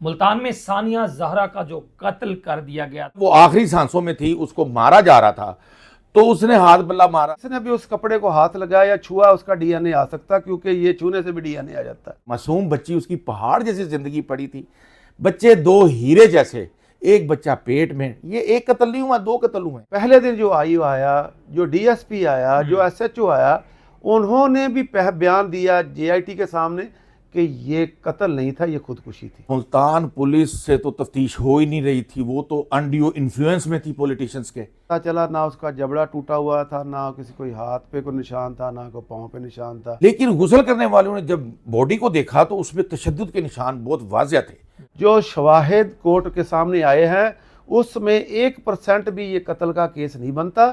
मुल्तान में सानिया जहरा का जो कत्ल कर दिया गया, वो आखिरी सांसों में थी, उसको मारा जा रहा था तो उसने हाथ बल्ला मारा। उसने भी उस कपड़े को हाथ लगाया या छुआ, उसका डीएनए आ सकता, क्योंकि ये छूने से भी डीएनए आ जाता है। मासूम बच्ची, उसकी पहाड़ जैसी जिंदगी पड़ी थी। बच्चे दो हीरे जैसे, एक बच्चा पेट में। ये एक कत्ल नहीं हुआ, दो कत्ल हुए। पहले दिन जो आईओ आया, जो डीएसपी आया, जो एसएचओ आया, उन्होंने भी बयान दिया जेआईटी के सामने कि ये कत्ल नहीं था, ये खुदकुशी थी। मुल्तान पुलिस से तो तफ्तीश हो ही नहीं रही थी, वो तो अनड्यू इन्फ्लुएंस में थी पॉलिटिशियंस के। पता चला ना उसका जबड़ा टूटा हुआ था, ना किसी कोई हाथ पे कोई निशान था, ना कोई पाँव पे निशान था। लेकिन गुस्ल करने वालों ने जब बॉडी को देखा तो उसमें तशद्दुद के निशान बहुत वाज़िया थे। जो शवाहिद कोर्ट के सामने आए हैं उसमें 1% भी ये कत्ल का केस नहीं बनता।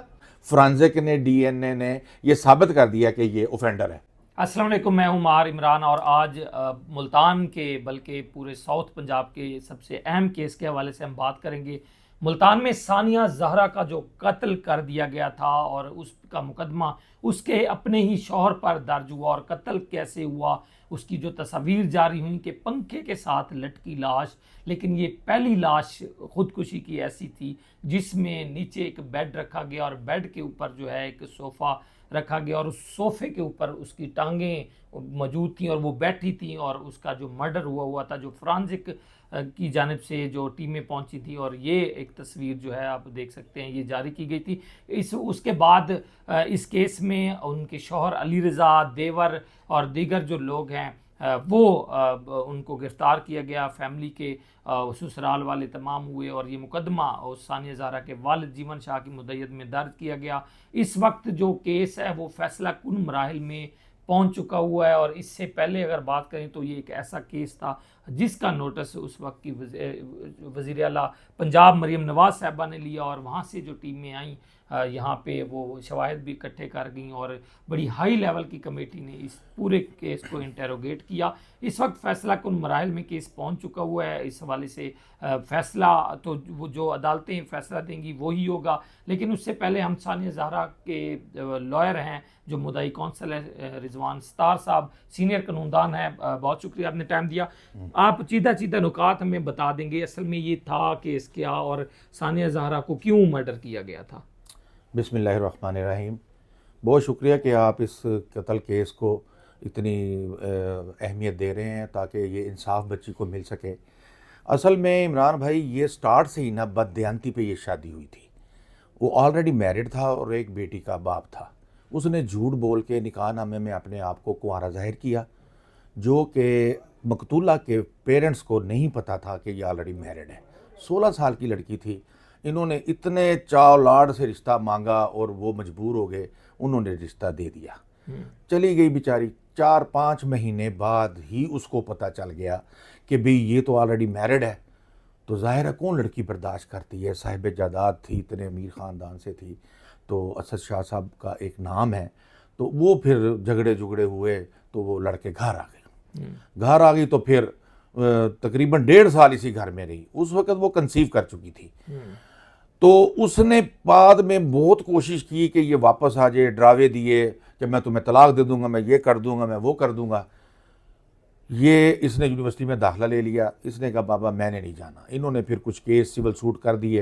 फ्रांसिक ने, डीएनए ने ये साबित कर दिया कि ये ऑफेंडर है। अस्सलाम वालेकुम, मैं हूं मार इमरान और आज मुल्तान के बल्कि पूरे साउथ पंजाब के सबसे अहम केस के हवाले से हम बात करेंगे। मुल्तान में सानिया जहरा का जो कत्ल कर दिया गया था और उसका मुकदमा उसके अपने ही शौहर पर दर्ज हुआ और कत्ल कैसे हुआ उसकी जो तस्वीर जारी हुई कि पंखे के साथ लटकी लाश, लेकिन ये पहली लाश खुदकुशी की ऐसी थी जिसमें नीचे एक बेड रखा गया और बेड के ऊपर जो है एक सोफ़ा रखा गया और उस सोफ़े के ऊपर उसकी टांगें मौजूद थी और वो बैठी थी और उसका जो मर्डर हुआ था, जो फ्रांसिक की जानिब से जो टीमें पहुंची थी। और ये एक तस्वीर जो है आप देख सकते हैं, ये जारी की गई थी। उसके बाद इस केस में उनके शौहर अली रज़ा, देवर और दीगर जो लोग हैं वो उनको गिरफ़्तार किया गया। फैमिली के ससुराल वाले तमाम हुए और ये मुकदमा उस सानिया ज़हरा के वालिद जीवन शाह की मुद्दत में दर्ज किया गया। इस वक्त जो केस है वो फैसला कुन मराहिल में पहुंच चुका हुआ है और इससे पहले अगर बात करें तो ये एक ऐसा केस था जिसका नोटिस उस वक्त की वज़ीर आला पंजाब मरीम नवाज़ साहबा ने लिया और वहाँ से जो टीमें आईं यहाँ पे वो शवाहिद भी इकट्ठे कर गई और बड़ी हाई लेवल की कमेटी ने इस पूरे केस को इंटेरोगेट किया। इस वक्त फ़ैसला कुन मराहिल में केस पहुँच चुका हुआ है। इस हवाले से फ़ैसला तो वो जो अदालतें फ़ैसला देंगी वही होगा, लेकिन उससे पहले हम सानिया ज़हरा के लॉयर हैं जो मुद्दई कौंसल है रिजवान सत्तार साहब, सीनियर कानूनदान है, बहुत शुक्रिया आपने टाइम दिया। आप सीधा नुकात हमें बता देंगे असल में ये था केस क्या और सानिया ज़हरा को क्यों मर्डर किया गया था। बिस्मिल्लाहिर्रहमानिर्रहीम। बहुत शुक्रिया कि आप इस कत्ल केस को इतनी अहमियत दे रहे हैं ताकि ये इंसाफ बच्ची को मिल सके। असल में इमरान भाई, ये स्टार्ट से ही ना बददियानती पे ये शादी हुई थी। वो ऑलरेडी मैरिड था और एक बेटी का बाप था। उसने झूठ बोल के निकाहनामे में अपने आप को कुंवारा जाहिर किया, जो कि मकतूला के पेरेंट्स को नहीं पता था कि ये ऑलरेडी मैरिड है। 16 साल की लड़की थी। इन्होंने इतने चाव लाड से रिश्ता मांगा और वो मजबूर हो गए, उन्होंने रिश्ता दे दिया। चली गई बेचारी। 4-5 महीने बाद ही उसको पता चल गया कि भाई ये तो ऑलरेडी मैरिड है। तो ज़ाहिर है कौन लड़की बर्दाश्त करती है। साहिब जादाद थी, इतने अमीर ख़ानदान से थी, तो असद शाह साहब का एक नाम है। तो वो फिर झगड़े हुए तो वो लड़के घर आ गए। घर आ गई तो फिर तकरीबन 1.5 साल इसी घर में रही। उस वक्त वो कंसीव कर चुकी थी। तो उसने बाद में बहुत कोशिश की कि ये वापस आ जाए, डरावे दिए कि मैं तुम्हें तलाक दे दूंगा, मैं ये कर दूंगा, मैं वो कर दूंगा। ये इसने यूनिवर्सिटी में दाखिला ले लिया। इसने कहा बाबा मैंने नहीं जाना। इन्होंने फिर कुछ केस सिविल सूट कर दिए,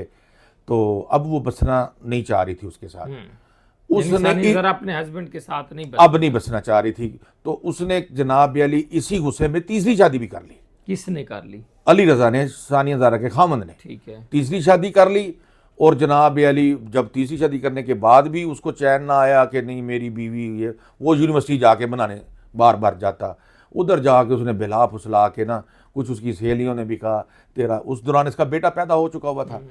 तो अब वो बसना नहीं चाह रही थी उसके साथ। उसने अपने हस्बैंड के साथ अब नहीं बसना चाह रही थी, तो उसने जनाब अली इसी गुस्से में तीसरी शादी भी कर ली। किसने कर ली? अली रजा ने, सानिया ज़हरा के खामंद ने। ठीक है। तीसरी शादी कर ली और जनाब अली जब तीसरी शादी करने के बाद भी उसको चैन ना आया कि नहीं मेरी बीवी ये, वो यूनिवर्सिटी जाके बनाने बार बार जाता। उधर जाके उसने बिला फुसला के ना, कुछ उसकी सहेलियों ने भी कहा तेरा, उस दौरान इसका बेटा पैदा हो चुका हुआ था,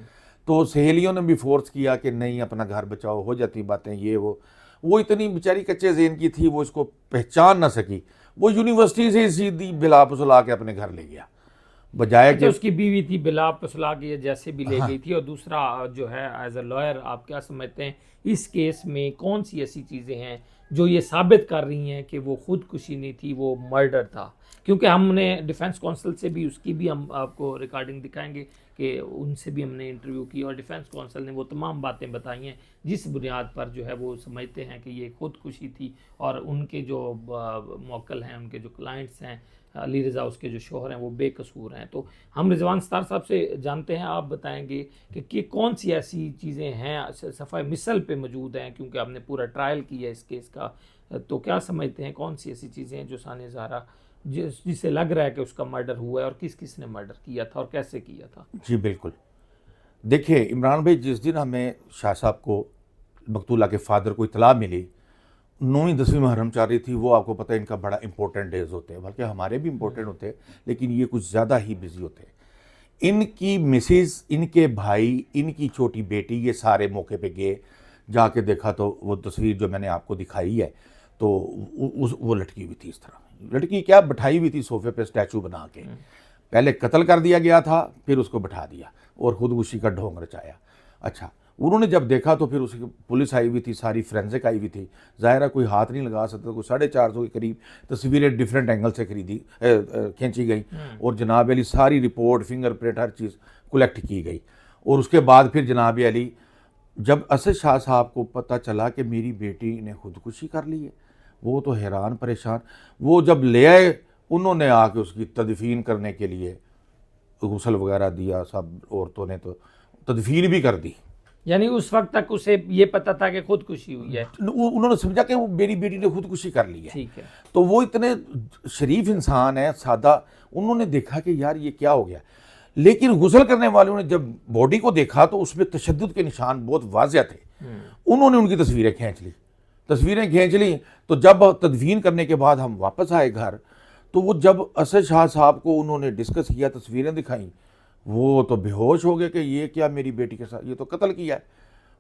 तो सहेलियों ने भी फोर्स किया कि नहीं अपना घर बचाओ, हो जाती बातें ये वो इतनी बेचारी कच्चे ज़हन की थी, वो इसको पहचान ना सकी। वो यूनिवर्सिटी से सीधी बिला फुसला के अपने घर ले गया, बजाय कि उसकी बीवी थी बिला फुसला के जैसे भी ले गई थी। और दूसरा जो है एज अ लॉयर आप क्या समझते हैं इस केस में कौन सी ऐसी चीज़ें हैं जो ये साबित कर रही हैं कि वो खुदकुशी नहीं थी, वो मर्डर था? क्योंकि हमने डिफेंस काउंसिल से भी, उसकी भी हम आपको रिकॉर्डिंग दिखाएंगे कि उनसे भी हमने इंटरव्यू की और डिफेंस काउंसिल ने वो तमाम बातें बताई हैं जिस बुनियाद पर जो है वो समझते हैं कि ये खुदकुशी थी। और उनके जो मौक्कल हैं, उनके जो क्लाइंट्स हैं अली रज़ा उसके जो शोहर हैं वो बेकसूर हैं। तो हम रिजवान सत्तार साहब से जानते हैं, आप बताएंगे कि कौन सी ऐसी चीज़ें हैं सफ़ाए मिसल पे मौजूद हैं, क्योंकि आपने पूरा ट्रायल किया इस केस का, तो क्या समझते हैं कौन सी ऐसी चीज़ें हैं जो सानिया ज़हरा जिससे लग रहा है कि उसका मर्डर हुआ है, और किस किस ने मर्डर किया था और कैसे किया था? जी बिल्कुल। देखिए इमरान भाई, जिस दिन हमें शाह साहब को, मकतूला के फादर को इतला मिली, 9वीं 10वीं मुहर्रम चल रही थी, वो आपको पता है इनका बड़ा इंपॉर्टेंट डेज होते हैं, बल्कि हमारे भी इंपॉर्टेंट होते हैं, लेकिन ये कुछ ज़्यादा ही बिजी होते हैं। इनकी मिसेस, इनके भाई, इनकी छोटी बेटी, ये सारे मौके पे गए। जाके देखा तो वो तस्वीर जो मैंने आपको दिखाई है, तो वो लटकी हुई थी, इस तरह लटकी क्या, बिठाई हुई थी सोफे पे स्टैचू बना के। पहले कत्ल कर दिया गया था, फिर उसको बिठा दिया और खुदकुशी का ढोंग रचाया। अच्छा, उन्होंने जब देखा तो फिर उसकी पुलिस आई हुई थी, सारी फ्रेंसिक आई हुई थी। ज़ाहिर है कोई हाथ नहीं लगा सकता, कोई 450 के करीब तस्वीरें डिफरेंट एंगल से खींची गई, और जनाब अली सारी रिपोर्ट, फिंगरप्रिंट, हर चीज़ कलेक्ट की गई। और उसके बाद फिर जनाब अली, जब असद शाह साहब को पता चला कि मेरी बेटी ने खुदकुशी कर ली है, वो तो हैरान परेशान। वो जब ले आए, उन्होंने आके उसकी तदफीन करने के लिए गुस्ल वगैरह दिया, सब औरतों ने तो तदफीन भी कर दी। यानी उस वक्त तक उसे ये पता था कि खुदकुशी हुई है? उन्होंने समझा कि वो मेरी बेटी ने खुदकुशी कर ली है। ठीक है। तो वो इतने शरीफ इंसान है, सादा, उन्होंने देखा कि यार ये क्या हो गया। लेकिन गुस्ल करने वालों ने जब बॉडी को देखा तो उसमें तशद्दुद के निशान बहुत वाज़िया थे। उन्होंने उनकी तस्वीरें खींच ली। तो जब तदफीन करने के बाद हम वापस आए घर, तो वो जब असद शाह साहब को उन्होंने डिस्कस किया, तस्वीरें दिखाई, वो तो बेहोश हो गए कि ये क्या मेरी बेटी के साथ, ये तो कत्ल किया है।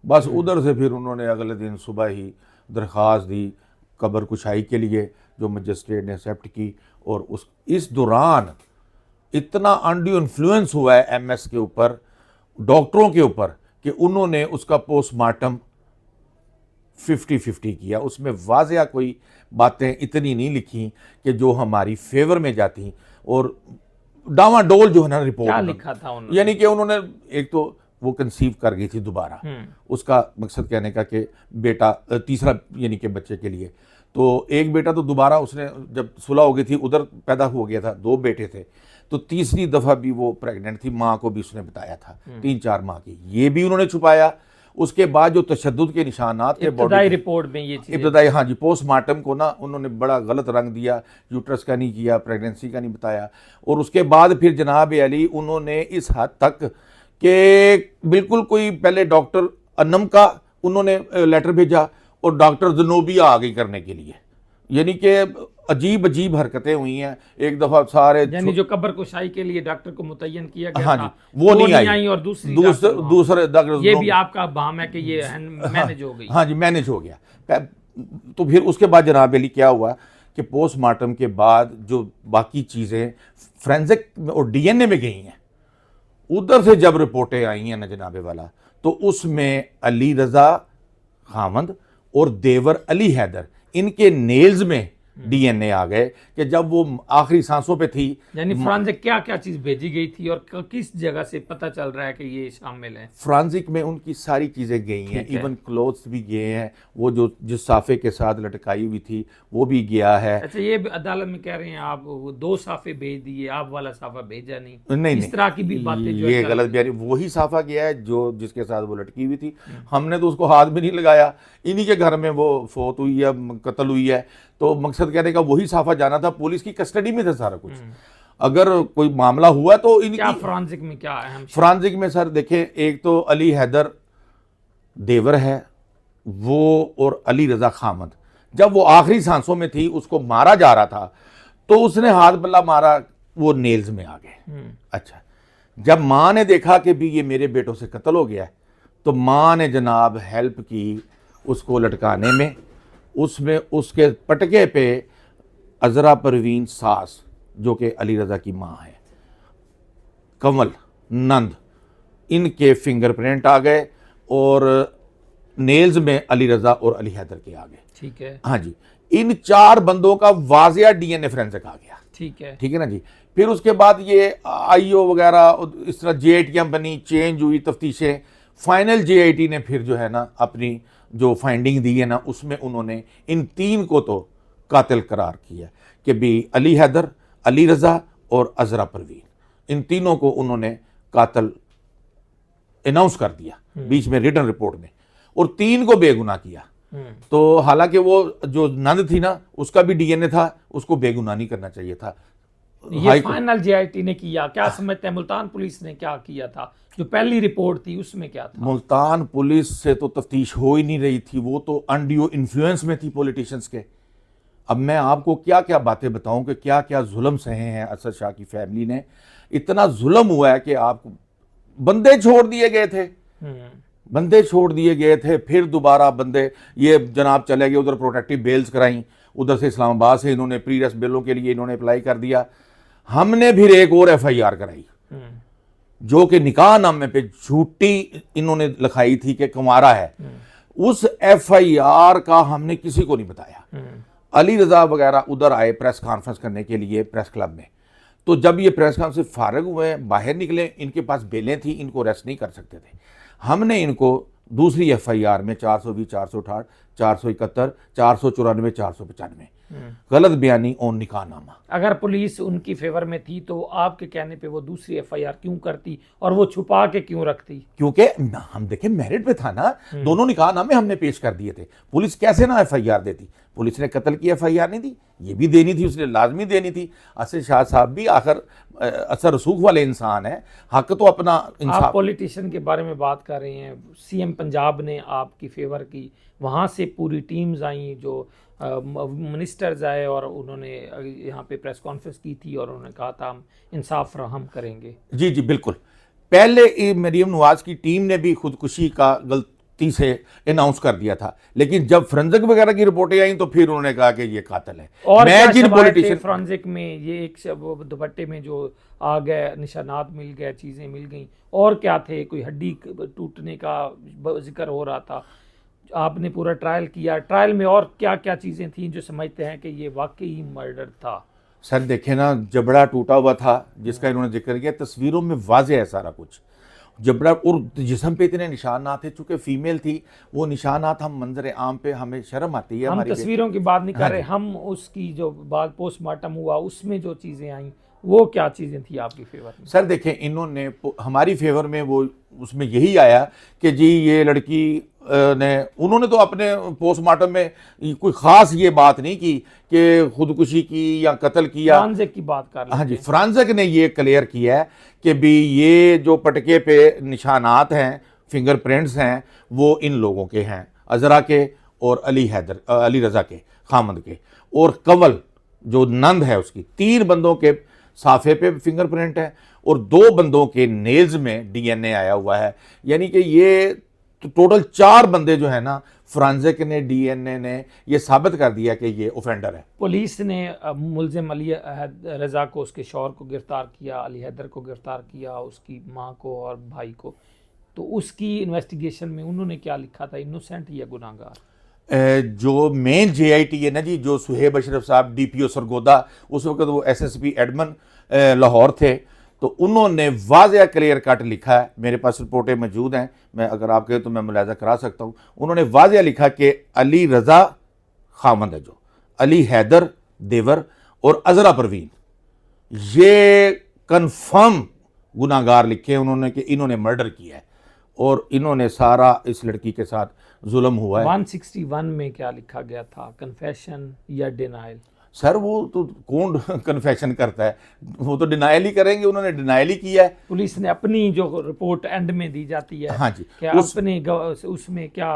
बस उधर से फिर उन्होंने अगले दिन सुबह ही दरख्वास्त दी कब्र कुशाई के लिए, जो मजिस्ट्रेट ने एक्सेप्ट की। और इस दौरान इतना अनड्यू इन्फ्लुएंस हुआ है एमएस के ऊपर, डॉक्टरों के ऊपर, कि उन्होंने उसका पोस्टमार्टम 50-50 किया। उसमें वाज़िया कोई बातें इतनी नहीं लिखी कि जो हमारी फेवर में जाती, और डावाडोल जो है ना रिपोर्ट, क्या लिखा था उन्होंने? यानी कि उन्होंने, एक तो वो कंसीव कर गई थी दोबारा, उसका मकसद कहने का कि बेटा तीसरा, यानी कि बच्चे के लिए, तो एक बेटा तो दोबारा उसने जब सुलह हो गई थी उधर पैदा हो गया था, 2 बेटे थे, तो तीसरी दफ़ा भी वो प्रेग्नेंट थी, माँ को भी उसने बताया था, 3-4 माह की, ये भी उन्होंने छुपाया। उसके बाद जो तशद्दुद के निशानात थे इब्तदाई रिपोर्ट में, ये चीज़ इब्तदाई, हाँ जी, पोस्टमार्टम को ना उन्होंने बड़ा गलत रंग दिया, यूट्रस का नहीं किया, प्रेगनेंसी का नहीं बताया। और उसके बाद फिर जनाब अली उन्होंने इस हद तक कि बिल्कुल, कोई पहले डॉक्टर अनम का उन्होंने लेटर भेजा और डॉक्टर जनोबिया आ गई करने के लिए, यानी कि अजीब अजीब हरकतें हुई हैं। एक दफ़ा सारे, यानी जो कब्र कुशाई के लिए डॉक्टर को मुतय्यन किया गया हाँ था, जी, वो नहीं आई, और दूसरे डॉक्टर, ये भी आपका बहाम है कि ये मैनेज हो गई? हाँ जी, मैनेज हो गया। तो फिर उसके बाद जनाब अली क्या हुआ कि पोस्टमार्टम के बाद जो बाकी चीज़ें फ्रेंसिक और डीएनए में गई हैं, उधर से जब रिपोर्टें आई हैं ना जनाब वाला, तो उसमें अली रज़ा खामद और देवर अली हैदर, इनके नेल्स में डीएनए आ गए कि जब वो आखिरी सांसों पे थी। यानी फ्रांसिक क्या क्या चीज भेजी गई थी और किस जगह से पता चल रहा है कि ये शामिल है? फ्रांसिक में उनकी सारी चीज़ें गई हैं, इवन क्लोथ्स भी गए हैं, वो जो जिस साफे के साथ लटकाई हुई थी वो भी गया है। अच्छा, ये अदालत में कह रहे हैं आप वो 2 साफे भेज दिए, आप वाला साफा भेजा नहीं, नहीं, इस तरह की भी बातें जो ये गलत बयानी, वही साफा गया है जो जिसके साथ वो लटकी हुई थी। हमने तो उसको हाथ भी नहीं लगाया, इन्हीं के घर में वो फोत हुई है, कत्ल हुई है, तो मकसद कहने का वही साफा जाना था। पुलिस की कस्टडी में था सारा कुछ। अगर कोई मामला हुआ तो इनकी क्या फ्रांसिक में क्या अहम? फ्रांसिक में सर देखें, एक तो अली हैदर देवर है वो, और अली रज़ा खामद, जब वो आखिरी सांसों में थी उसको मारा जा रहा था तो उसने हाथ बल्ला मारा, वो नेल्स में आ गए। अच्छा, जब माँ ने देखा कि भी ये मेरे बेटों से कत्ल हो गया है, तो माँ ने जनाब हेल्प की उसको लटकाने में। उसमें उसके पटके पे अजरा परवीन सास, जो कि अली रज़ा की माँ है, कंवल नंद, इनके फिंगरप्रिंट आ गए और नेल्स में अली रज़ा और अली हैदर के आ गए। ठीक है, हाँ जी, इन 4 बंदों का वाज़िया डीएनए फोरेंसिक आ गया। ठीक है ना जी। फिर उसके बाद ये आईओ वगैरह इस तरह जेआईटियाँ बनी, चेंज हुई तफ्तीशें, फाइनल जेआईटी ने फिर जो है ना अपनी जो फाइंडिंग दी है ना, उसमें उन्होंने इन 3 को तो कातिल करार किया कि भी अली हैदर, अली रज़ा और अजरा परवीन, इन तीनों को उन्होंने कातिल अनाउंस कर दिया बीच में रिटन रिपोर्ट में, और 3 को बेगुनाह किया। तो हालांकि वो जो नंद थी ना, उसका भी डीएनए था, उसको बेगुनाह नहीं करना चाहिए था। ये फाइनल जेआईटी ने किया, क्या समझते हैं मुल्तान पुलिस ने क्या किया था? जो पहली रिपोर्ट थी उसमें क्या था? मुल्तान पुलिस से तो तफ्तीश हो ही नहीं रही थी, वो तो अनड्यू इन्फ्लुएंस में थी पॉलिटिशियंस के। अब मैं आपको क्या क्या बातें बताऊं कि क्या क्या जुल्म सहे हैं असद शाह की फैमिली ने। इतना जुल्म हुआ है कि आपको बंदे छोड़ दिए गए थे, बंदे छोड़ दिए गए थे, फिर दोबारा बंदे ये जनाब चले गए उधर, प्रोटेक्टिव बेल्स कराई, उधर से इस्लामाबाद से इन्होंने प्री अरेस्ट बेलों के लिए इन्होंने अप्लाई कर दिया। हमने फिर एक और एफआईआर कराई जो कि निकाह नामे पे झूठी इन्होंने लिखाई थी कि कुंवारा है। उस एफआईआर का हमने किसी को नहीं बताया। अली रजा वगैरह उधर आए प्रेस कॉन्फ्रेंस करने के लिए प्रेस क्लब में, तो जब ये प्रेस कॉन्फ्रेंस से फारिग हुए बाहर निकले, इनके पास बेलें थी, इनको अरेस्ट नहीं कर सकते थे। हमने इनको दूसरी एफआईआर में 420, 468, 471, 494, 495 गलत बयानी और निकाहनामा। अगर पुलिस उनकी फेवर में थी तो आपके कहने पे वो दूसरी एफआईआर क्यों करती और वो छुपा के क्यों रखती? क्योंकि हम देखें मेरिट पे था ना, दोनों निकाहनामे हमने पेश कर दिए थे। पुलिस कैसे ना एफआईआर देती? पुलिस ने कत्ल की एफआईआर नहीं दी, ये भी देनी थी, उसने लाजमी देनी थी। असद शाह साहब भी आखिर असर रसूख वाले इंसान है, हक तो अपना इंसाफ। आप पॉलिटिशियन के बारे में बात कर रहे हैं, सीएम पंजाब ने आपकी फेवर की, वहाँ से पूरी टीम्स आई, जो मिनिस्टर्स आए और उन्होंने यहाँ पे प्रेस कॉन्फ्रेंस की थी और उन्होंने कहा था हम इंसाफ फराहम करेंगे। जी जी बिल्कुल। पहले मरीम नवाज की टीम ने भी खुदकुशी का गलती से अनाउंस कर दिया था, लेकिन जब फोरेंसिक वगैरह की रिपोर्टें आई तो फिर उन्होंने कहा कि ये कातिल है। और मैं जिन पॉलिटिशियन फोरेंसिक में ये एक दुपट्टे में जो आ गए, निशानात मिल गए, चीज़ें मिल गई, और क्या थे? कोई हड्डी टूटने का जिक्र हो रहा था। आपने पूरा ट्रायल किया, ट्रायल में और क्या क्या चीज़ें थी जो समझते हैं कि ये वाकई मर्डर था? सर देखे ना, जबड़ा टूटा हुआ था जिसका इन्होंने जिक्र किया, तस्वीरों में वाज़ेह है सारा कुछ। जबड़ा और जिस्म पे इतने निशानात थे, चूंकि फीमेल थी, वो निशानात हम मंजर आम पे हमें शर्म आती है। हम तस्वीरों की बात नहीं कर रहे, हम उसकी जो बाद पोस्टमार्टम हुआ उसमें जो चीज़ें आई वो क्या चीज़ें थी आपकी फेवर में? सर देखें, इन्होंने हमारी फेवर में वो उसमें यही आया कि जी ये लड़की उन्होंने तो अपने पोस्टमार्टम में कोई ख़ास ये बात नहीं की कि खुदकुशी की या कत्ल किया। फ्रांसिक की बात कर रहे हैं। हाँ जी, फ्रांसिक ने ये क्लियर किया है कि भी ये जो पटके पे निशानात हैं, फिंगरप्रिंट्स हैं, वो इन लोगों के हैं, अजरा के और अली रज़ा के, खामद के। और कंवल जो नंद है उसकी 3 बंदों के साफे पे फिंगरप्रिंट है और 2 बंदों के नेल्स में डीएनए आया हुआ है। यानी कि ये तो टोटल 4 बंदे जो है ना, फ्रांसिक ने, डीएनए ने ये साबित कर दिया कि ये ऑफेंडर है। पुलिस ने मुलजिम अली रज़ा को, उसके शौहर को गिरफ्तार किया, अली हैदर को गिरफ्तार किया, उसकी माँ को और भाई को। तो उसकी इन्वेस्टिगेशन में उन्होंने क्या लिखा था, इनोसेंट या गुनाहगार? जो मेन जेआईटी है ना जी, जो सुहेब अशरफ साहब डीपीओ सरगोदा, उस वक्त वो एसएसपी एडमन लाहौर थे, तो उन्होंने वाज़ेह क्लियर कट लिखा है। मेरे पास रिपोर्टें मौजूद हैं, मैं अगर आप कहें तो मैं मुलाजा करा सकता हूँ। उन्होंने वाज़ेह लिखा कि अली रज़ा खामद है, जो अली हैदर देवर और अजरा परवीन, ये कन्फर्म गुनाहगार लिखे उन्होंने कि इन्होंने मर्डर किया है और इन्होंने सारा इस लड़की के साथ जुल्म हुआ है। 161 में क्या लिखा गया था, कन्फेशन या डिनाइल? सर वो तो कौन कन्फेशन करता है, वो तो डिनाइल ही करेंगे, उन्होंने डिनाइल ही किया है। पुलिस ने अपनी जो रिपोर्ट एंड में दी जाती है, हाँ जी, क्या अपने उसमें क्या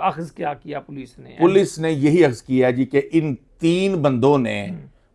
अख्ज़ क्या किया पुलिस ने? पुलिस ने यही अख्ज़ किया जी कि इन 3 बंदों ने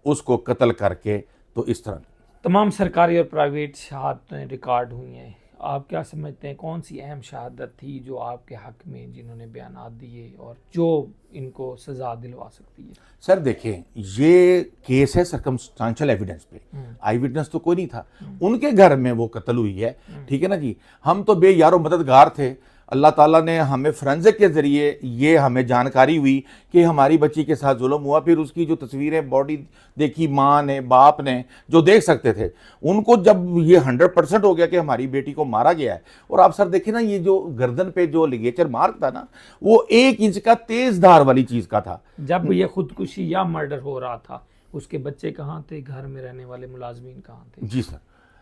उसको कत्ल करके, तो इस तरह तमाम सरकारी और प्राइवेट शहादतें रिकॉर्ड हुई हैं। आप क्या समझते हैं कौन सी अहम शहादत थी जो आपके हक में, जिन्होंने बयानात दिए और जो इनको सज़ा दिलवा सकती है? सर देखें, ये केस है सर्कमस्टांशियल एविडेंस पे, आई विटनेस तो कोई नहीं था, उनके घर में वो कत्ल हुई है, ठीक है ना जी। हम तो बेयारो मददगार थे, अल्लाह ताला ने हमें फोरेंसिक के ज़रिए ये हमें जानकारी हुई कि हमारी बच्ची के साथ जुल्म हुआ। फिर उसकी जो तस्वीरें बॉडी देखी माँ ने, बाप ने, जो देख सकते थे, उनको जब ये 100% हो गया कि हमारी बेटी को मारा गया है। और आप सर देखें ना, ये जो गर्दन पे जो लिगेचर मार्क था ना, वो 1 इंच का तेज धार वाली चीज़ का था। जब ये खुदकुशी या मर्डर हो रहा था उसके बच्चे कहाँ थे, घर में रहने वाले मुलाजमीन कहाँ थे? जी सर,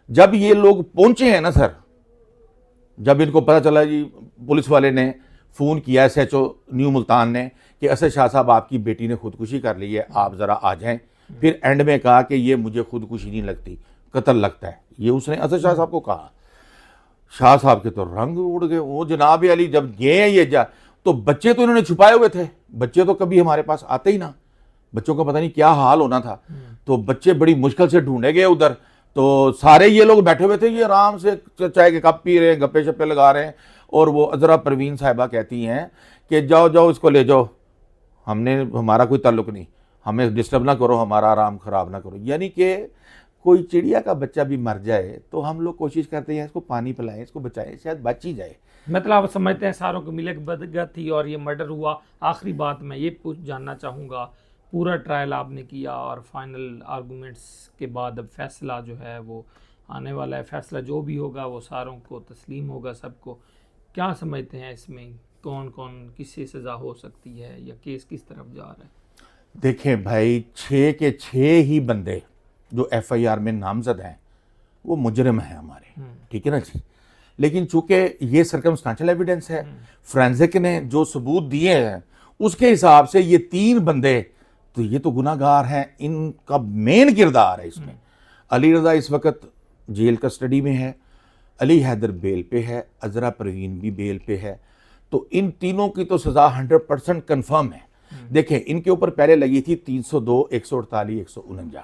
जब ये लोग पहुंचे हैं ना सर, जब इनको पता चला जी, पुलिस वाले ने फ़ोन किया SHO न्यू मुल्तान ने कि असद शाह साहब आपकी बेटी ने खुदकुशी कर ली है, आप ज़रा आ जाएं। फिर एंड में कहा कि ये मुझे खुदकुशी नहीं लगती, कत्ल लगता है, ये उसने असद शाह साहब को कहा। शाह साहब के तो रंग उड़ गए। वो जनाब अली जब गए हैं ये तो बच्चे तो इन्होंने छुपाए हुए थे, बच्चे तो कभी हमारे पास आते ही ना, बच्चों का पता नहीं क्या हाल होना था। तो बच्चे बड़ी मुश्किल से ढूंढे गए उधर, तो सारे ये लोग बैठे हुए थे, ये आराम से चाय के कप पी रहे हैं, गप्पे शप्पे लगा रहे हैं। और वो अजरा परवीन साहिबा कहती हैं कि जाओ जाओ इसको ले जाओ, हमारा कोई ताल्लुक नहीं, हमें डिस्टर्ब ना करो, हमारा आराम ख़राब ना करो। यानी कि कोई चिड़िया का बच्चा भी मर जाए तो हम लोग कोशिश करते हैं इसको पानी पिलाएं, इसको बचाएं, शायद बच ही जाए। मतलब आप समझते हैं सारों को मिले बदगत थी और ये मर्डर हुआ। आखिरी बात मैं ये जानना चाहूँगा, पूरा ट्रायल आपने किया और फाइनल आर्गूमेंट्स के बाद अब फैसला जो है वो आने वाला है, फैसला जो भी होगा वो सारों को तस्लीम होगा सबको। क्या समझते हैं इसमें कौन कौन किससे सज़ा हो सकती है या केस किस तरफ जा रहा है? देखें भाई, 6 के 6 ही बंदे जो FIR में नामजद हैं वो मुजरिम हैं हमारे, ठीक है ना जी। लेकिन चूंकि ये सर्कमस्टेंशियल एविडेंस है, फोरेंसिक ने जो सबूत दिए हैं उसके हिसाब से ये 3 बंदे तो ये तो गुनाहगार हैं, इनका मेन किरदार है इसमें। अली रज़ा इस वक्त जेल कस्टडी में है, अली हैदर बेल पे है, अजरा परवीन भी बेल पे है। तो इन तीनों की तो सज़ा 100% कन्फर्म है। देखें, इनके ऊपर पहले लगी थी 302, 148, 149,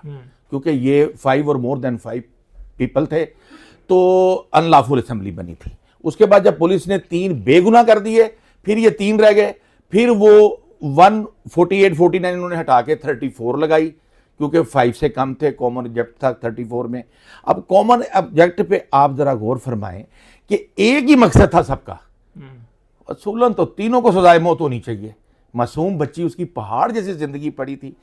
क्योंकि ये 5 और मोर देन 5 पीपल थे, तो अनलॉफुल असेंबली बनी थी। उसके बाद जब पुलिस ने 3 बेगुनाह कर दिए, फिर ये 3 रह गए, फिर वो 148, 49 इन्होंने हटा के 34 लगाई, क्योंकि 5 से कम थे, कॉमन ऑब्जेक्ट था 34 में। अब कॉमन ऑब्जेक्ट पे आप जरा गौर फरमाएं कि एक ही मकसद था सबका, असूलन तो तीनों को सजाए मौत होनी चाहिए। मासूम बच्ची, उसकी पहाड़ जैसी जिंदगी पड़ी थी,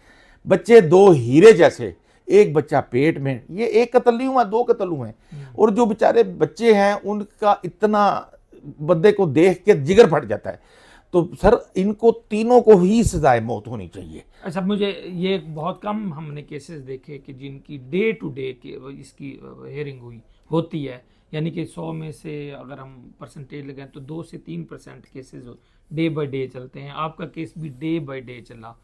बच्चे 2 हीरे जैसे, एक बच्चा पेट में, ये एक कत्ल नहीं हुआ, 2 कत्ल हुए हैं। और जो बेचारे बच्चे हैं उनका इतना बंदे को देख के जिगर फट जाता है। तो सर इनको तीनों को ही सजाए मौत होनी चाहिए। अच्छा, मुझे ये बहुत कम हमने केसेस देखे कि जिनकी डे टू डे इसकी हेयरिंग होती है, यानी कि 100 में से अगर हम परसेंटेज लगाएं तो 2 से 3% केसेस डे बाय डे चलते हैं। आपका केस भी डे बाय डे चला,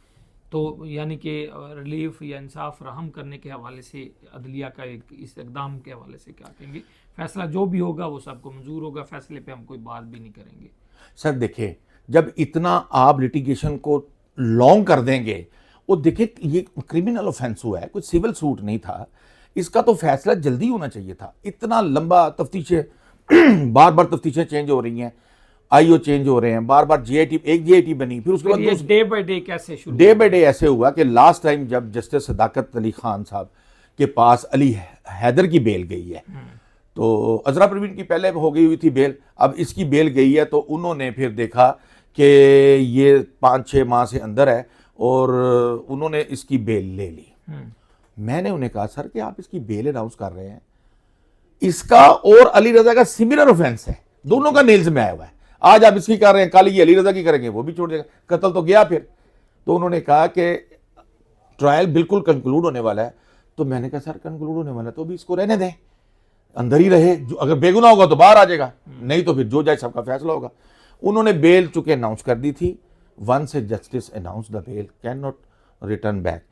तो यानी कि रिलीफ या इंसाफ राहम करने के हवाले से अदलिया का इस इक़दाम के हवाले से क्या कहेंगे? फैसला जो भी होगा वो सबको मंजूर होगा, फैसले पे हम कोई बात भी नहीं करेंगे। सर देखिए, जब इतना आप लिटिगेशन को लॉन्ग कर देंगे, वो देखिए ये क्रिमिनल ऑफेंस हुआ है, कुछ सिविल सूट नहीं था, इसका तो फैसला जल्दी होना चाहिए था। इतना लंबा तफ्तीशें बार बार तफ्तीशें चेंज हो रही हैं, IO चेंज हो रहे हैं, बार बार एक GIT बनी, फिर उसके बाद डे बाय डे कैसे शुरू? डे बाय डे ऐसे हुआ कि लास्ट टाइम जब जस्टिस सदाकत अली खान साहब के पास अली हैदर की बेल गई है, तो अजरा परवीन की पहले हो गई हुई थी बेल, अब इसकी बेल गई है, तो उन्होंने फिर देखा कि ये 5-6 माह से अंदर है और उन्होंने इसकी बेल ले ली। मैंने उन्हें कहा सर कि आप इसकी बेल अनाउंस कर रहे हैं, इसका और अली रजा का सिमिलर ऑफेंस है, दोनों का नेल्स में आया हुआ है, आज आप इसकी कर रहे हैं, कल ये अली रजा की करेंगे, वो भी छोड़ देगा, कत्ल तो गया फिर। तो उन्होंने कहा कि ट्रायल बिल्कुल कंक्लूड होने वाला है। तो मैंने कहा सर कंक्लूड होने वाला है तो भी इसको रहने दें, अंदर ही रहे, जो अगर बेगुनाह होगा तो बाहर आ जाएगा, नहीं तो फिर जो जाए सबका फैसला होगा। उन्होंने बेल चुके अनाउंस कर दी थी, once a justice announce the bail can not return back.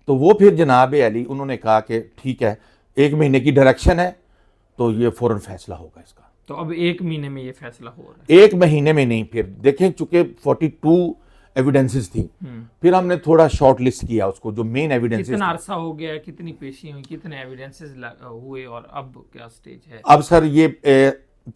तो वो फिर जनाब अली उन्होंने कहा कि ठीक है, 1 महीने की डायरेक्शन है, तो ये फौरन फैसला होगा इसका। तो अब 1 महीने में ये फैसला हो रहा है? 1 महीने में नहीं, फिर देखें चूंकि 42 एविडेंसेस थी, फिर हमने थोड़ा शॉर्ट लिस्ट किया उसको, जो मेन एविडेंसेस। कितना अरसा हो गया, कितनी पेशी हुई, कितने एविडेंसेस हुए और अब क्या स्टेज है? अब सर ये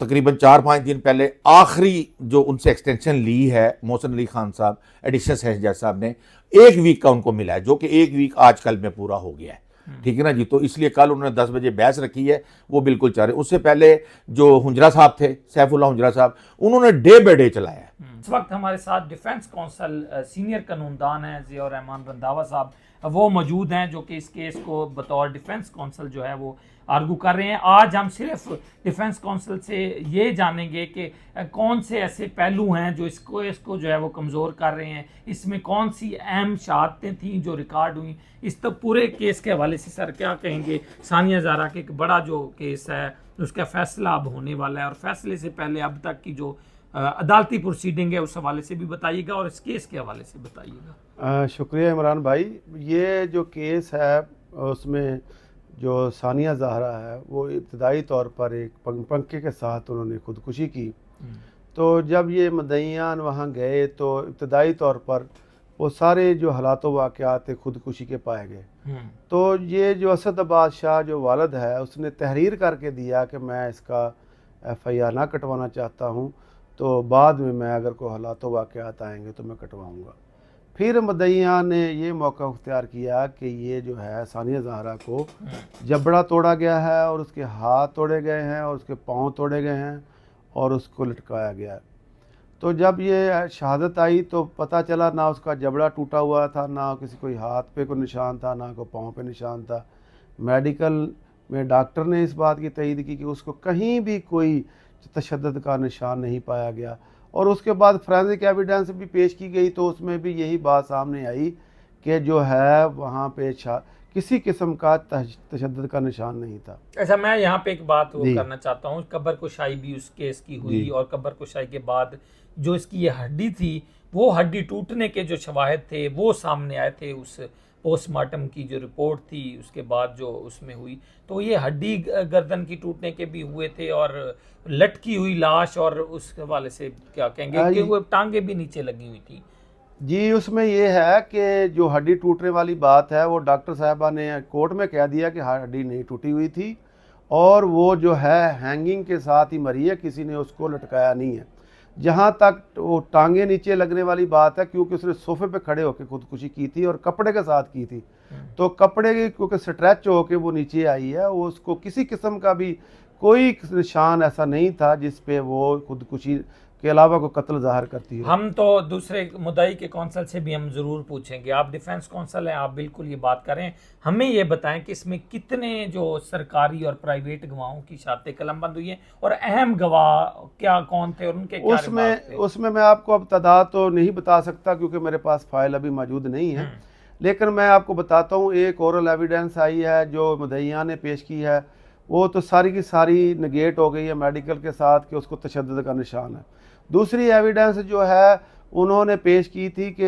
तकरीबन 4-5 दिन पहले आखिरी जो उनसे एक्सटेंशन ली है मोहसिन अली खान साहब, एडिशनल सेशन जज साहब ने 1 वीक का उनको मिला है, जो कि 1 वीक आज कल में पूरा हो गया है, ठीक है ना जी। तो इसलिए कल उन्होंने 10 बजे बहस रखी है, वो बिल्कुल चाह रहे। उससे पहले जो हुंजरा साहब थे, सैफुल्लाह हुंजरा साहब, उन्होंने डे बाय डे चलाया है, इस वक्त हमारे साथ डिफेंस काउंसिल सीनियर कानूनदान हैं ज़िया रहमान रंधावा साहब, वो मौजूद हैं जो कि इस केस को बतौर डिफेंस काउंसिल जो है वो आर्गू कर रहे हैं। आज हम सिर्फ डिफेंस काउंसिल से ये जानेंगे कि कौन से ऐसे पहलू हैं जो इसको जो है वो कमज़ोर कर रहे हैं, इसमें कौन सी अहम शहादतें थीं जो रिकॉर्ड हुई, इस तो पूरे केस के हवाले से सर क्या कहेंगे। सानिया ज़हरा के एक बड़ा जो केस है उसका फैसला अब होने वाला है और फैसले से पहले अब तक की जो अदालती प्रोसीडिंग है उस हवाले से भी बताइएगा और इस केस के हवाले से बताइएगा। शुक्रिया इमरान भाई। ये जो केस है उसमें जो सानिया ज़हरा है वो इब्तदाई तौर पर एक पंखे के साथ उन्होंने खुदकुशी की। तो जब ये मुद्दईयान वहाँ गए तो इब्तदाई तौर पर वो सारे जो हालात वाक़यात थे खुदकुशी के पाए गए। तो ये जो असदआबाद शाह जो वालिद है उसने तहरीर करके दिया कि मैं इसका FIR ना कटवाना चाहता हूँ, तो बाद में मैं अगर कोई हालात वाक़यात आएंगे तो मैं कटवाऊँगा। फिर मुद्दईयान ने ये मौका अख्तियार किया कि ये जो है सानिया ज़हरा को जबड़ा तोड़ा गया है और उसके हाथ तोड़े गए हैं और उसके पाँव तोड़े गए हैं और उसको लटकाया गया है। तो जब ये शहादत आई तो पता चला ना उसका जबड़ा टूटा हुआ था, ना किसी कोई हाथ पे कोई निशान था, ना कोई पाँव पे निशान था। मेडिकल में डॉक्टर ने इस बात की तईद की कि उसको कहीं भी कोई तशद्दुद का निशान नहीं पाया गया। और उसके बाद फोरेंसिक एविडेंस भी पेश की गई तो उसमें भी यही बात सामने आई कि जो है वहाँ पे किसी किस्म का तशद्दुद का निशान नहीं था। अच्छा, मैं यहाँ पे एक बात वो करना चाहता हूँ, कब्र कुशाई भी उस केस की हुई और कब्र कुशाई के बाद जो इसकी ये हड्डी थी वो हड्डी टूटने के जो शवाहिद थे वो सामने आए थे उस पोस्टमार्टम की जो रिपोर्ट थी उसके बाद जो उसमें हुई। तो ये हड्डी गर्दन की टूटने के भी हुए थे और लटकी हुई लाश, और उस हवाले से क्या कहेंगे कि वो टांगे भी नीचे लगी हुई थी। जी, उसमें ये है कि जो हड्डी टूटने वाली बात है वो डॉक्टर साहबा ने कोर्ट में कह दिया कि हड्डी नहीं टूटी हुई थी और वो जो है हैंगिंग के साथ ही मरी है, किसी ने उसको लटकाया नहीं है। जहाँ तक वो टांगे नीचे लगने वाली बात है, क्योंकि उसने सोफे पे खड़े होकर खुदकुशी की थी और कपड़े के साथ की थी, तो कपड़े की क्योंकि स्ट्रेच होकर वो नीचे आई है, वो उसको किसी किस्म का भी कोई निशान ऐसा नहीं था जिस पे वो खुदकुशी के अलावा को कत्ल ज़ाहिर करती है। हम तो दूसरे मुद्दई के कौंसल से भी हम ज़रूर पूछेंगे। आप डिफेंस कौंसल हैं, आप बिल्कुल ये बात करें। हमें ये बताएं कि इसमें कितने जो सरकारी और प्राइवेट गवाहों की शहादतें कलमबंद हुई हैं और अहम गवाह क्या कौन थे और उनके क्या रिमार्क थे? उसमें मैं आपको अब तादाद तो नहीं बता सकता क्योंकि मेरे पास फाइल अभी मौजूद नहीं है, लेकिन मैं आपको बताता हूँ। एक ओरल एविडेंस आई है जो मुद्दईयान ने पेश की है, वो तो सारी की सारी निगेट हो गई है मेडिकल के साथ कि उसको तशद्दुद का निशान है। दूसरी एविडेंस जो है उन्होंने पेश की थी कि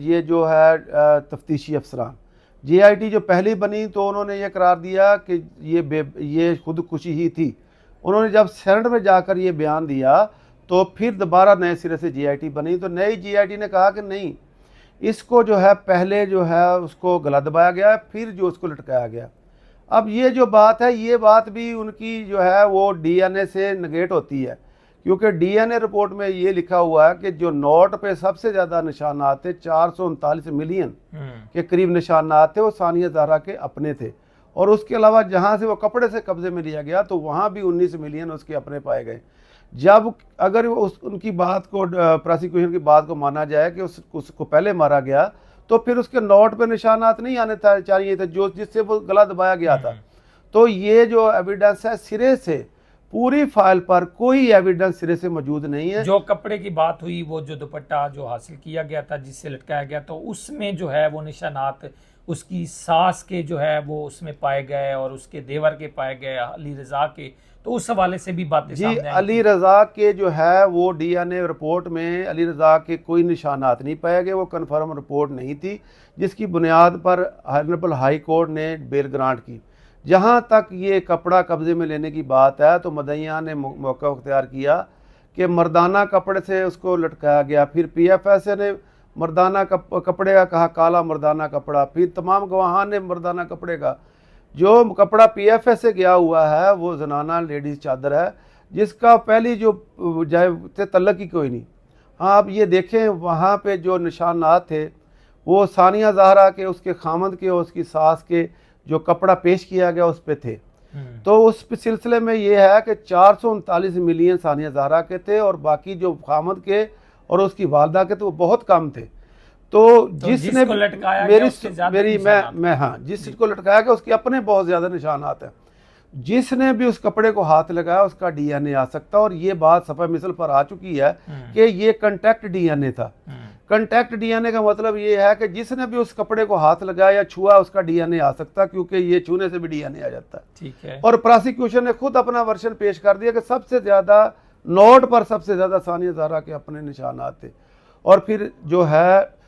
ये जो है तफ्तीशी अफसरान JIT जो पहली बनी तो उन्होंने ये करार दिया कि ये खुदकुशी ही थी। उन्होंने जब सेनेट में जाकर ये बयान दिया तो फिर दोबारा नए सिरे से JIT बनी, तो नई JIT ने कहा कि नहीं, इसको जो है पहले जो है उसको गला दबाया गया, फिर जो उसको लटकाया गया। अब ये जो बात है ये बात भी उनकी जो है वो DNA से नेगेट होती है, क्योंकि DNA रिपोर्ट में ये लिखा हुआ है कि जो नोट पे सबसे ज़्यादा निशानात थे 439 मिलियन के करीब निशानात थे वो सानिया ज़हरा के अपने थे, और उसके अलावा जहाँ से वो कपड़े से कब्जे में लिया गया तो वहाँ भी 19 मिलियन उसके अपने पाए गए। जब अगर उनकी बात को प्रोसिक्यूशन की बात को माना जाए कि उसको पहले मारा गया तो फिर उसके नोट पे निशानात नहीं आने चाहिए थे जो जिससे वो गला दबाया गया था। तो ये जो एविडेंस है सिरे से पूरी फाइल पर कोई एविडेंस सिरे से मौजूद नहीं है। जो कपड़े की बात हुई, वो जो दुपट्टा जो हासिल किया गया था जिससे लटकाया गया, तो उसमें जो है वो निशानात उसकी सास के जो है वो उसमें पाए गए और उसके देवर के पाए गए, अली रजा के, तो उस हवाले से भी बातें जी सामने आई। अली रजा के जो है वो DNA रिपोर्ट में अली रजा के कोई निशानात नहीं पाए गए, वो कन्फर्म रिपोर्ट नहीं थी जिसकी बुनियाद पर ऑनरेबल हाई कोर्ट ने बेल ग्रांट की। जहाँ तक ये कपड़ा कब्जे में लेने की बात है तो मुद्दईयान ने मौका अख्तियार किया कि मर्दाना कपड़े से उसको लटकाया गया, फिर PFS ने मर्दाना कपड़े का कहा, काला मर्दाना कपड़ा, फिर तमाम गवाहान ने मर्दाना कपड़े का। जो कपड़ा PFS से गया हुआ है वो जनाना लेडीज़ चादर है जिसका पहली जो जाए तल्लक ही कोई नहीं। हाँ, आप ये देखें वहाँ पे जो निशानात थे वो सानिया ज़हरा के, उसके खामद के और उसकी सास के जो कपड़ा पेश किया गया उस पे थे। तो उस सिलसिले में ये है कि 439 मिलियन सानिया ज़हरा के थे और बाकी जो खामद के और उसकी वालदा के तो वो बहुत कम थे। तो जिसने जिसको लटकाया गया उसके ज़्यादा निशानात। मैं हाँ, जिसको लटकाया गया उसके अपने बहुत ज़्यादा निशानात हैं। जिसने भी उस कपड़े को हाथ लगाया उसका डीएनए आ सकता है, और ये बात सफ़ा मिसल पर आ चुकी है कि ये कंटैक्ट डीएनए था। कंटैक्ट डीएनए का मतलब ये है कि जिसने भी उस कपड़े को हाथ लगाया या छुआ उसका डीएनए आ सकता है, क्योंकि ये छूने से भी डीएनए आ जाता है। ठीक है। और प्रोसिक्यूशन ने खुद अपना वर्शन पेश कर दिया कि सबसे ज़्यादा नोट पर सबसे ज़्यादा सानिया ज़हरा के अपने निशानात थे। और फिर जो है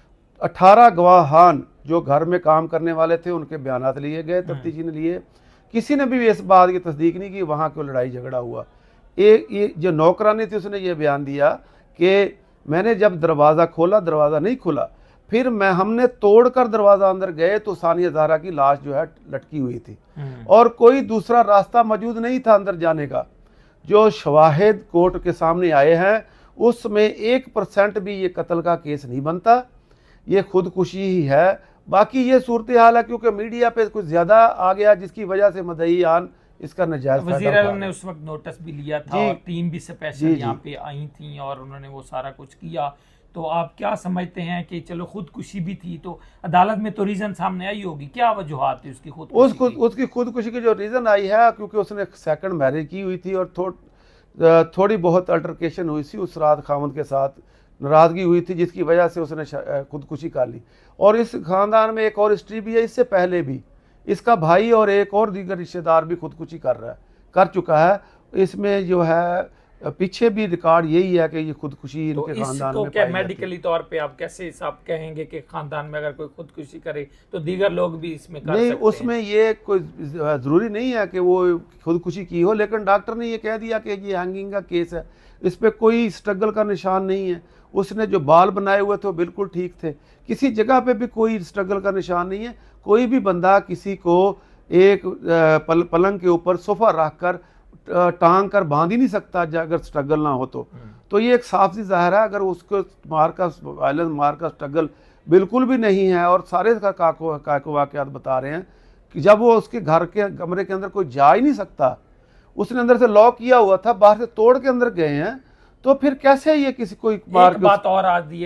18 गवाहान जो घर में काम करने वाले थे उनके बयानात लिए गए, तफ्तीशी ने लिए। किसी ने भी इस बात की तस्दीक नहीं की वहाँ क्यों लड़ाई झगड़ा हुआ। ये जो नौकरानी थी उसने ये बयान दिया कि मैंने जब दरवाज़ा खोला दरवाज़ा नहीं खुला, फिर हमने तोड़कर दरवाज़ा अंदर गए तो सानिया ज़हरा की लाश जो है लटकी हुई थी और कोई दूसरा रास्ता मौजूद नहीं था अंदर जाने का। जो शवाहिद कोर्ट के सामने आए हैं उसमें 1% भी ये कत्ल का केस नहीं बनता, ये खुदकुशी ही है। बाकी ये सूरत हाल है क्योंकि मीडिया पे कुछ ज़्यादा आ गया जिसकी वजह से मदईयान इसका नजायज़ वज़ीर आज़म ने उस वक्त नोटिस भी लिया था और टीम भी स्पेशल यहाँ पे आई थी और उन्होंने वो सारा कुछ किया। तो आप क्या समझते हैं कि चलो खुदकुशी भी थी तो अदालत में तो रीज़न सामने आई होगी, क्या वजूहात थी उसकी उसकी खुदकुशी की जो रीज़न आई है क्योंकि उसने सेकंड मैरिज की हुई थी और थोड़ी बहुत अल्टरकेशन हुई थी उस रात खामद के साथ, नाराज़गी हुई थी जिसकी वजह से उसने खुदकुशी कर ली। और इस ख़ानदान में एक और हिस्ट्री भी है, इससे पहले भी इसका भाई और एक और दीगर रिश्तेदार भी खुदकुशी कर चुका है। इसमें जो है पीछे भी रिकॉर्ड यही है कि ये खुदकुशी तो इनके खानदान में क्या मेडिकली तौर पे आप कैसे साहब कहेंगे कि खानदान में अगर कोई खुदकुशी करे तो दीगर लोग भी इसमें कर नहीं, सकते उसमें ये कोई ज़रूरी नहीं है कि वो खुदकुशी की हो, लेकिन डॉक्टर ने ये कह दिया कि ये हैंगिंग का केस है, इस पर कोई स्ट्रगल का निशान नहीं है। उसने जो बाल बनाए हुए थे वो बिल्कुल ठीक थे, किसी जगह पे भी कोई स्ट्रगल का निशान नहीं है। कोई भी बंदा किसी को एक पलंग के ऊपर सोफ़ा रख कर टांग कर बांध ही नहीं सकता अगर स्ट्रगल ना हो तो ये एक साफ सी ज़ाहिर है। अगर उसको वायलेंस मार का स्ट्रगल बिल्कुल भी नहीं है और सारे का काको वाक़यात बता रहे हैं कि जब वो उसके घर के कमरे के अंदर कोई जा ही नहीं सकता, उसने अंदर से लॉक किया हुआ था, बाहर से तोड़ के अंदर गए हैं, तो फिर कैसे ये किसी कोई एक बात और आ रही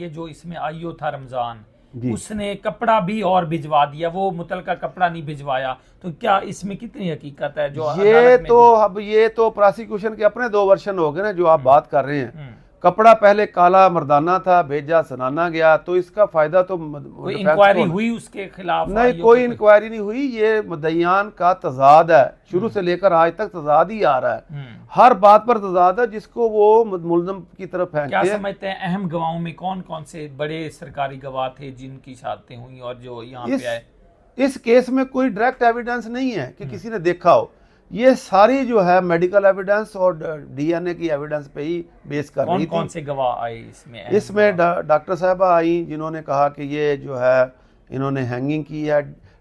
है जो इसमें आईओ था रमजान, उसने कपड़ा भी और भिजवा दिया, वो मुतलका कपड़ा नहीं भिजवाया, तो क्या इसमें कितनी हकीकत है? जो ये तो प्रोसिक्यूशन के अपने 2 वर्शन हो गए ना जो आप बात कर रहे हैं। कपड़ा पहले काला मर्दाना था, भेजा सनाना गया, तो इसका फायदा तो कोई इंक्वायरी हुई उसके खिलाफ? नहीं, कोई इंक्वायरी नहीं हुई। ये मुद्दईयान का तजाद है, शुरू से लेकर आज तक तजाद ही आ रहा है, हर बात पर तजाद है जिसको वो मुलज़म की तरफ फेंकते हैं। क्या समझते हैं अहम गवाहों में कौन कौन से बड़े सरकारी गवाह थे जिनकी शहादतें हुई और जो यहाँ पे आए? इस केस में कोई डायरेक्ट एविडेंस नहीं है कि किसी ने देखा हो, ये सारी जो है मेडिकल एविडेंस और डीएनए की एविडेंस पे ही बेस कर रही थी। कौन से गवाह आए इसमें डॉक्टर साहबा आई जिन्होंने कहा कि ये जो है इन्होंने हैंगिंग की है।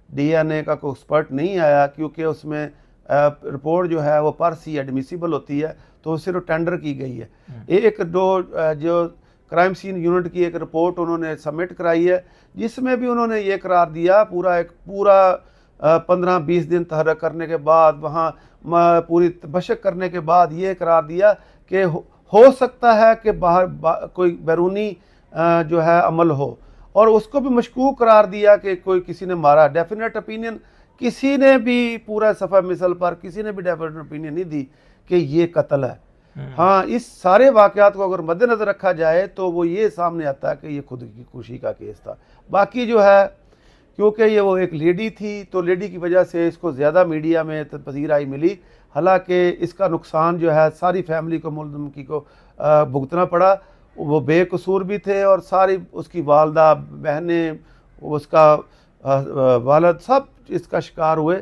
डीएनए का कोई एक्सपर्ट नहीं आया क्योंकि उसमें रिपोर्ट जो है वो पर सी एडमिसिबल होती है, तो सिर्फ टेंडर की गई है। एक जो क्राइम सीन यूनिट की एक रिपोर्ट उन्होंने सबमिट कराई है जिसमें भी उन्होंने ये करार दिया, पूरा 15-20 दिन तहरीक करने के बाद, वहाँ पूरी बशक करने के बाद ये करार दिया कि हो सकता है कि बाहर कोई बैरूनी जो है अमल हो, और उसको भी मशकूक करार दिया कि कोई किसी ने मारा। डेफिनेट ओपिनियन किसी ने भी पूरा सफ़ा मिसल पर किसी ने भी डेफिनेट ओपिनियन नहीं दी कि ये कत्ल है। हाँ, इस सारे वाक़यात को अगर मद्देनज़र रखा जाए तो वो ये सामने आता है कि ये खुद की खुशी का केस था। बाकी जो है क्योंकि ये वो एक लेडी थी तो लेडी की वजह से इसको ज़्यादा मीडिया में पजीराई मिली, हालांकि इसका नुकसान जो है सारी फैमिली को मुल्ज़िम की को भुगतना पड़ा। वो बेकसूर भी थे और सारी उसकी वालदा, बहनें, उसका वालिद सब इसका शिकार हुए।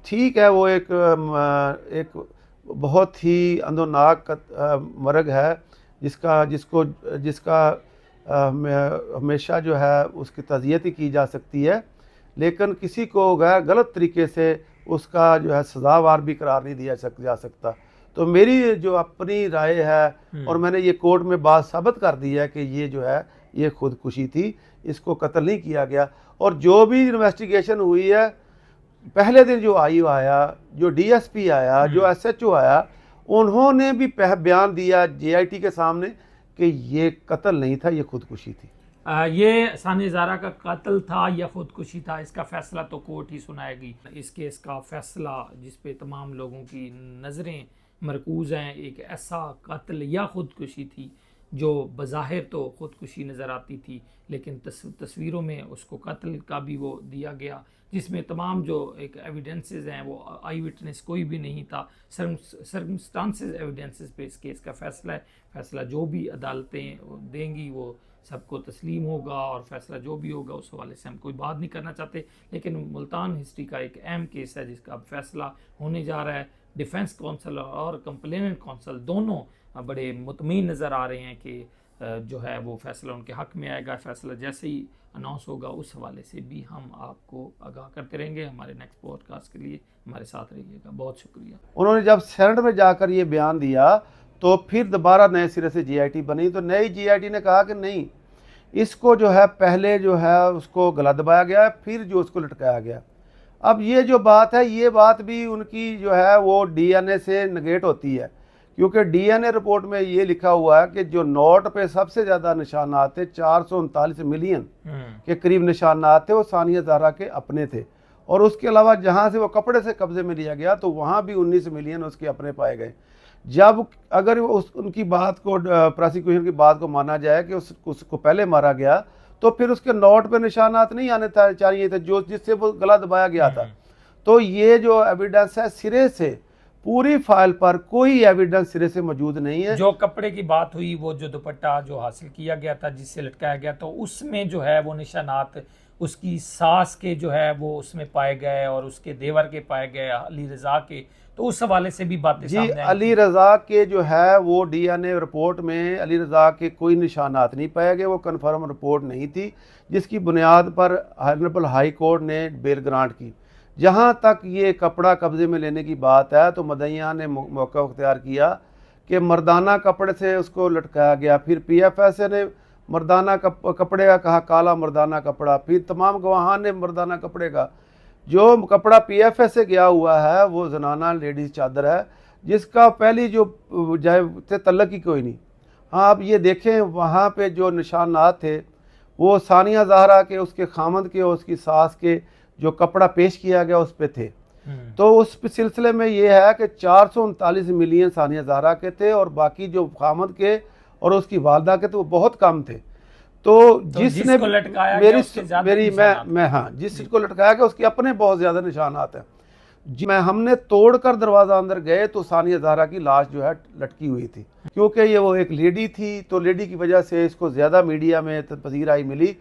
ठीक है, वो एक बहुत ही अंदोनाक मर्ग है जिसका हमेशा जो है उसकी तज़ियत ही की जा सकती है, लेकिन किसी को गलत तरीके से उसका जो है सज़ावार भी करार नहीं दिया जा सकता। तो मेरी जो अपनी राय है और मैंने ये कोर्ट में बात साबित कर दी है कि ये जो है ये खुदकुशी थी, इसको कत्ल नहीं किया गया। और जो भी इन्वेस्टिगेशन हुई है, पहले दिन जो आईओ आया, जो डीएसपी आया, जो एसएचओ आया, उन्होंने भी बयान दिया जेआईटी के सामने कि ये कत्ल नहीं था, ये खुदकुशी थी। ये सानिया ज़हरा का कत्ल था या खुदकुशी था, इसका फैसला तो कोर्ट ही सुनाएगी। इस केस का फैसला जिस पे तमाम लोगों की नज़रें मरकूज़ हैं, एक ऐसा कत्ल या खुदकुशी थी जो बज़ाहिर तो खुदकुशी नज़र आती थी, लेकिन तस्वीरों में उसको कत्ल का भी वो दिया गया, जिसमें तमाम जो एक एविडेंसेस हैं वो आई विटनेस कोई भी नहीं था, सर्कमस्टांसेस एविडेंसेस पे इस केस का फैसला है। फैसला जो भी अदालतें देंगी वो सबको तस्लीम होगा, और फैसला जो भी होगा उस हवाले से हम कोई बात नहीं करना चाहते, लेकिन मुल्तान हिस्ट्री का एक अहम केस है जिसका अब फैसला होने जा रहा है। डिफेंस कौंसल और कंप्लेनेंट कौंसल दोनों बड़े मुतमईन नज़र आ रहे हैं कि जो है वो फैसला उनके हक़ में आएगा। फैसला जैसे ही अनाउंस होगा उस हवाले से भी हम आपको आगाह करते रहेंगे। हमारे नेक्स्ट पॉडकास्ट के लिए हमारे साथ रहिएगा। बहुत शुक्रिया। उन्होंने जब सेनेट में जाकर ये बयान दिया तो फिर दोबारा नए सिरे से GIT बनी, तो नई GIT ने कहा कि नहीं, इसको जो है पहले जो है उसको गला दबाया गया, फिर जो उसको लटकाया गया। अब ये जो बात है, ये बात भी उनकी जो है वो DNA से नेगेट होती है, क्योंकि DNA रिपोर्ट में ये लिखा हुआ है कि जो नोट पे सबसे ज़्यादा निशानात थे, 439 मिलियन के करीब निशानात थे, वो सानिया ज़हरा के अपने थे। और उसके अलावा जहाँ से वो कपड़े से कब्जे में लिया गया तो वहाँ भी 19 मिलियन उसके अपने पाए गए। जब अगर उनकी बात को, प्रोसिक्यूशन की बात को माना जाए कि उसको पहले मारा गया, तो फिर उसके नोट पे निशानात नहीं आने चाहिए थे जो जिससे वो गला दबाया गया था। तो ये जो एविडेंस है, सिरे से पूरी फाइल पर कोई एविडेंस सिरे से मौजूद नहीं है। जो कपड़े की बात हुई, वो जो दुपट्टा जो हासिल किया गया था जिससे लटकाया गया, तो उसमें जो है वो निशानात उसकी सास के जो है वो उसमें पाए गए और उसके देवर के पाए गए, अली रज़ा के, तो उस हवाले से भी बातें जी, सामने आई अली रज़ा के जो है वो DNA रिपोर्ट में अली रज़ा के कोई निशानात नहीं पाए गए, वो कन्फर्म रिपोर्ट नहीं थी, जिसकी बुनियाद पर ऑनरेबल हाई कोर्ट ने बेल ग्रांट की। जहाँ तक ये कपड़ा कब्जे में लेने की बात है, तो मदइया ने मौका अख्तियार किया कि मर्दाना कपड़े से उसको लटकाया गया, फिर PFSA ने मर्दाना कपड़े का कहा, काला मर्दाना कपड़ा, फिर तमाम गवाहान ने मर्दाना कपड़े का। जो कपड़ा PFSA से गया हुआ है वो जनाना लेडीज़ चादर है, जिसका पहली जो जाए तल्लक ही कोई नहीं। हाँ, आप ये देखें वहाँ पे जो निशानात थे वो सानिया ज़हरा के, उसके खामद के और उसकी सास के जो कपड़ा पेश किया गया उस पे थे। तो उस सिलसिले में ये है कि 439 मिलियन सानिया ज़हरा के थे और बाकी जो खामद के और उसकी वालदा के थे वो बहुत कम थे। तो जिसने जिसको लटकाया गया उसके अपने बहुत ज़्यादा निशानात हैं। हमने तोड़कर दरवाज़ा अंदर गए तो सानिया ज़हरा की लाश जो है लटकी हुई थी, क्योंकि ये वो एक लेडी थी, तो लेडी की वजह से इसको ज़्यादा मीडिया में पजीराई मिली।